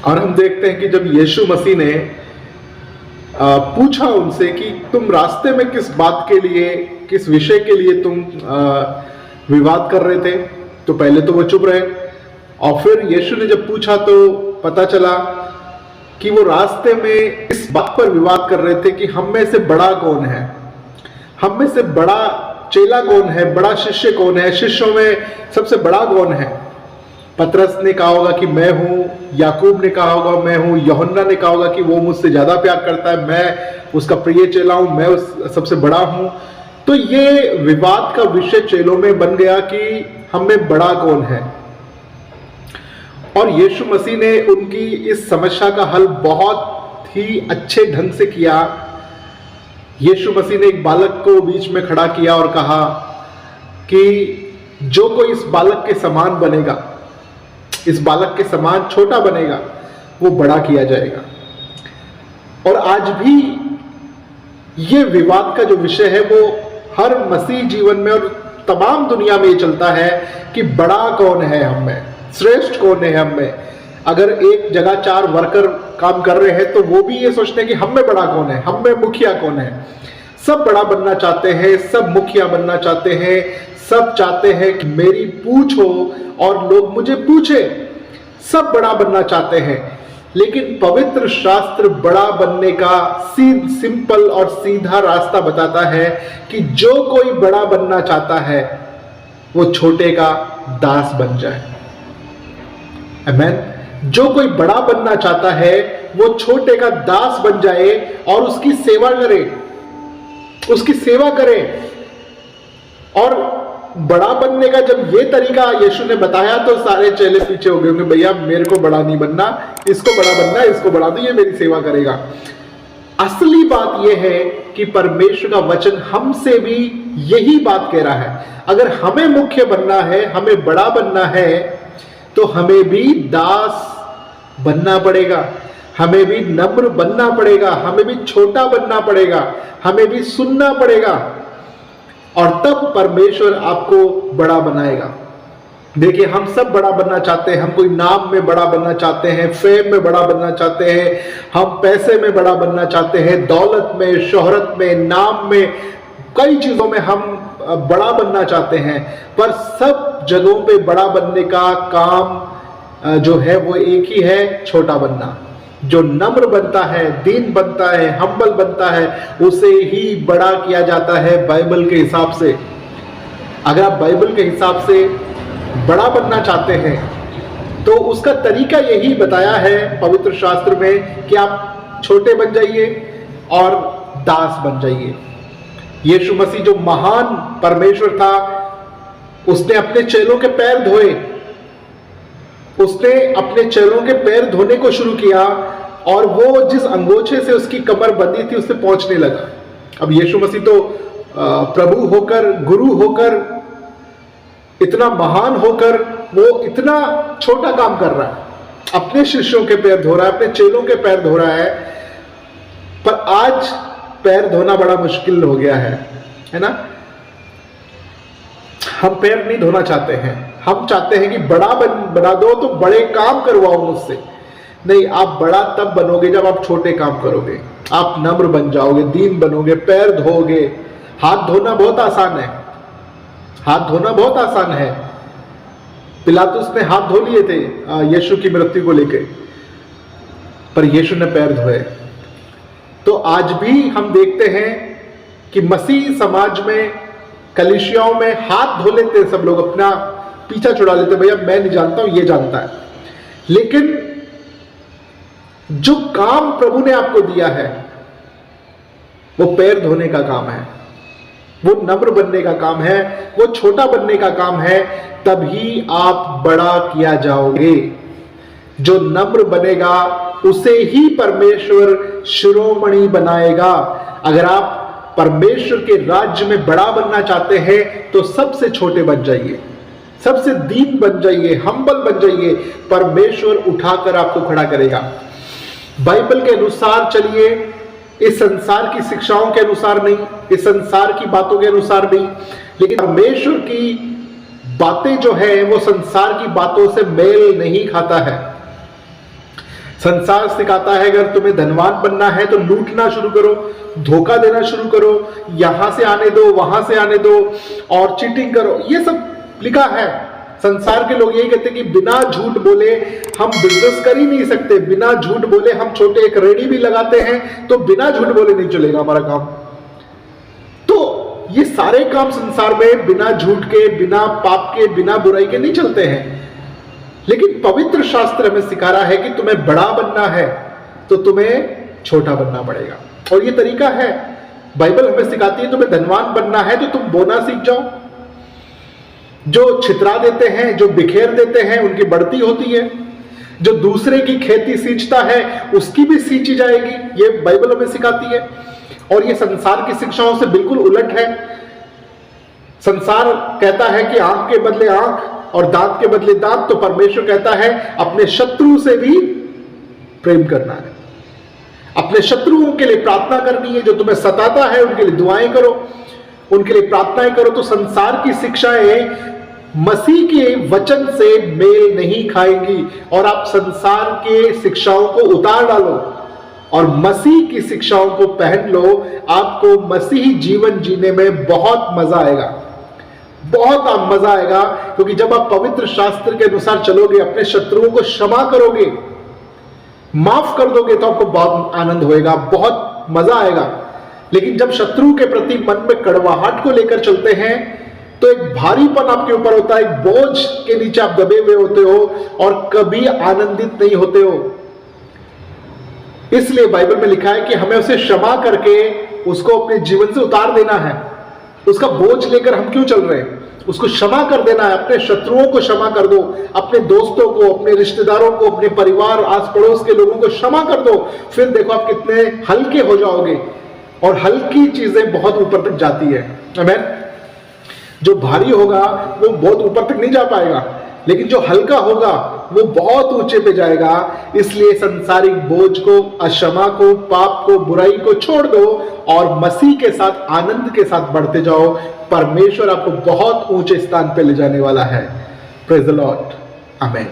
और हम देखते हैं कि जब यीशु मसीह ने पूछा उनसे कि तुम रास्ते में किस बात के लिए, किस विषय के लिए तुम विवाद कर रहे थे, तो पहले तो वो चुप रहे। और फिर यीशु ने जब पूछा तो पता चला कि वो रास्ते में इस बात पर विवाद कर रहे थे कि हम में से बड़ा कौन है, हम में से बड़ा चेला कौन है, बड़ा शिष्य कौन है, शिष्यों में सबसे बड़ा कौन है। पतरस ने कहा होगा कि मैं हूं, याकूब ने कहा होगा मैं हूं, यूहन्ना ने कहा होगा कि वो मुझसे ज्यादा प्यार करता है, मैं उसका प्रिय चेला हूं, मैं सबसे बड़ा हूं। तो ये विवाद का विषय चेलों में बन गया कि हम में बड़ा कौन है। और यीशु मसीह ने उनकी इस समस्या का हल बहुत ही अच्छे ढंग से किया। यीशु मसीह ने एक बालक को बीच में खड़ा किया और कहा कि जो कोई इस बालक के समान बनेगा, इस बालक के समान छोटा बनेगा, वो बड़ा किया जाएगा। और आज भी ये विवाद का जो विषय है वो हर मसीह जीवन में और तमाम दुनिया में ये चलता है कि बड़ा कौन है हम में, श्रेष्ठ कौन है हम में। अगर एक जगह 4 वर्कर काम कर रहे हैं तो वो भी ये सोचते हैं कि हम में बड़ा कौन है, हम में मुखिया कौन है। सब बड़ा बनना चाहते हैं, सब मुखिया बनना चाहते हैं, सब चाहते हैं कि मेरी पूछ हो और लोग मुझे पूछे, सब बड़ा बनना चाहते हैं। लेकिन पवित्र शास्त्र बड़ा बनने का सिंपल और सीधा रास्ता बताता है कि जो कोई बड़ा बनना चाहता है वो छोटे का दास बन जाए। आमीन। जो कोई बड़ा बनना चाहता है वो छोटे का दास बन जाए और उसकी सेवा करे, उसकी सेवा करे। और बड़ा बनने का जब ये तरीका यीशु ने बताया तो सारे चेले पीछे हो गए होंगे, भैया मेरे को बड़ा नहीं बनना, इसको बड़ा बनना है, इसको बड़ा दो, ये मेरी सेवा करेगा। असली बात यह है कि परमेश्वर का वचन हमसे भी यही बात कह रहा है। अगर हमें मुख्य बनना है, हमें बड़ा बनना है, तो हमें भी दास बनना पड़ेगा, हमें भी नम्र बनना पड़ेगा, हमें भी छोटा बनना पड़ेगा, हमें भी सुनना पड़ेगा, और तब परमेश्वर आपको बड़ा बनाएगा। देखिए, हम सब बड़ा बनना चाहते हैं, हम कोई नाम में बड़ा बनना चाहते हैं, फेम में बड़ा बनना चाहते हैं, हम पैसे में बड़ा बनना चाहते हैं, दौलत में, शोहरत में, नाम में, कई चीजों में हम बड़ा बनना चाहते हैं। पर सब जगहों पे बड़ा बनने का काम जो है वो एक ही है, छोटा बनना। जो नम्र बनता है, दीन बनता है, हम्बल बनता है, उसे ही बड़ा किया जाता है बाइबल के हिसाब से। अगर आप बाइबल के हिसाब से बड़ा बनना चाहते हैं तो उसका तरीका यही बताया है पवित्र शास्त्र में कि आप छोटे बन जाइए और दास बन जाइए। यीशु मसीह जो महान परमेश्वर था, उसने अपने चेलों के पैर धोए, उसने अपने चेलों के पैर धोने को शुरू किया और वो जिस अंगोछे से उसकी कमर बंधी थी उससे पहुंचने लगा। अब यीशु मसीह तो प्रभु होकर, गुरु होकर, इतना महान होकर वो इतना छोटा काम कर रहा है, अपने शिष्यों के पैर धो रहा है, अपने चेलों के पैर धो रहा है। पर आज पैर धोना बड़ा मुश्किल हो गया है ना। हम पैर नहीं धोना चाहते हैं, हम चाहते हैं कि बड़ा बना दो तो बड़े काम करवाओ मुझसे। नहीं, आप बड़ा तब बनोगे जब आप छोटे काम करोगे, आप नम्र बन जाओगे, दीन बनोगे, पैर धोगे। हाथ धोना बहुत आसान है, हाथ धोना बहुत आसान है। पिलातुस ने हाथ धो लिए थे यीशु की मृत्यु को लेकर, पर यीशु ने पैर धोए। तो आज भी हम देखते हैं कि मसीह समाज में, कलीसियाओं में हाथ धो लेते हैं सब लोग, अपना पीछा छुड़ा लेते, भैया मैं नहीं जानता हूं, ये जानता है। लेकिन जो काम प्रभु ने आपको दिया है वो पैर धोने का काम है, वो नम्र बनने का काम है, वो छोटा बनने का काम है। तभी आप बड़ा किया जाओगे। जो नम्र बनेगा उसे ही परमेश्वर शिरोमणि बनाएगा। अगर आप परमेश्वर के राज्य में बड़ा बनना चाहते हैं तो सबसे छोटे बन जाइए, सबसे दीन बन जाइए, हम्बल बन जाइए। परमेश्वर उठाकर आपको खड़ा करेगा। बाइबल के अनुसार चलिए, इस संसार की शिक्षाओं के अनुसार नहीं, इस संसार की बातों के अनुसार नहीं, लेकिन परमेश्वर की बातें जो है वो संसार की बातों से मेल नहीं खाता है। संसार सिखाता है अगर तुम्हें धनवान बनना है तो लूटना शुरू करो, धोखा देना शुरू करो, यहां से आने दो, वहां से आने दो और चीटिंग करो। ये सब लिखा है। संसार के लोग यही कहते हैं कि बिना झूठ बोले हम बिजनेस कर ही नहीं सकते, बिना झूठ बोले हम छोटे एक रेडी भी लगाते हैं तो बिना झूठ बोले नहीं चलेगा हमारा काम। तो ये सारे काम संसार में बिना झूठ के, बिना पाप के, बिना बुराई के नहीं चलते हैं। लेकिन पवित्र शास्त्र हमें सिखा रहा है कि तुम्हें बड़ा बनना है तो तुम्हें छोटा बनना पड़ेगा। और ये तरीका है, बाइबल हमें सिखाती है तुम्हें धनवान बनना है तो तुम बोना सीख जाओ। जो छितरा देते हैं, जो बिखेर देते हैं, उनकी बढ़ती होती है। जो दूसरे की खेती सींचता है उसकी भी सींची जाएगी, ये बाइबल हमें सिखाती है। और ये संसार की शिक्षाओं से बिल्कुल उलट है। संसार कहता है कि आंख के बदले आंख और दांत के बदले दांत, तो परमेश्वर कहता है अपने शत्रु से भी प्रेम करना है, अपने शत्रुओं के लिए प्रार्थना करनी है। जो तुम्हें सताता है उनके लिए दुआएं करो, उनके लिए प्रार्थनाएं करो। तो संसार की शिक्षाएं मसीह के वचन से मेल नहीं खाएंगी और आप संसार के शिक्षाओं को उतार डालो और मसीह की शिक्षाओं को पहन लो। आपको मसीही जीवन जीने में बहुत मजा आएगा, बहुत मजा आएगा। क्योंकि जब आप पवित्र शास्त्र के अनुसार चलोगे, अपने शत्रुओं को क्षमा करोगे, माफ कर दोगे, तो आपको बहुत आनंद होएगा, बहुत मजा आएगा। लेकिन जब शत्रु के प्रति मन में कड़वाहट को लेकर चलते हैं तो एक भारीपन आपके ऊपर होता है, एक बोझ के नीचे आप दबे हुए होते हो और कभी आनंदित नहीं होते हो। इसलिए बाइबल में लिखा है कि हमें उसे क्षमा करके उसको अपने जीवन से उतार देना है। उसका बोझ लेकर हम क्यों चल रहे हैं? उसको क्षमा कर देना है। अपने शत्रुओं को क्षमा कर दो, अपने दोस्तों को, अपने रिश्तेदारों को, अपने परिवार, आस पड़ोस के लोगों को क्षमा कर दो। फिर देखो आप कितने हल्के हो जाओगे। और हल्की चीजें बहुत ऊपर तक जाती है। आमीन। जो भारी होगा वो बहुत ऊपर तक नहीं जा पाएगा, लेकिन जो हल्का होगा वो बहुत ऊंचे पे जाएगा। इसलिए संसारिक बोझ को, अक्षमा को, पाप को, बुराई को छोड़ दो और मसीह के साथ, आनंद के साथ बढ़ते जाओ। परमेश्वर आपको बहुत ऊंचे स्थान पे ले जाने वाला है। Praise the Lord. आमीन।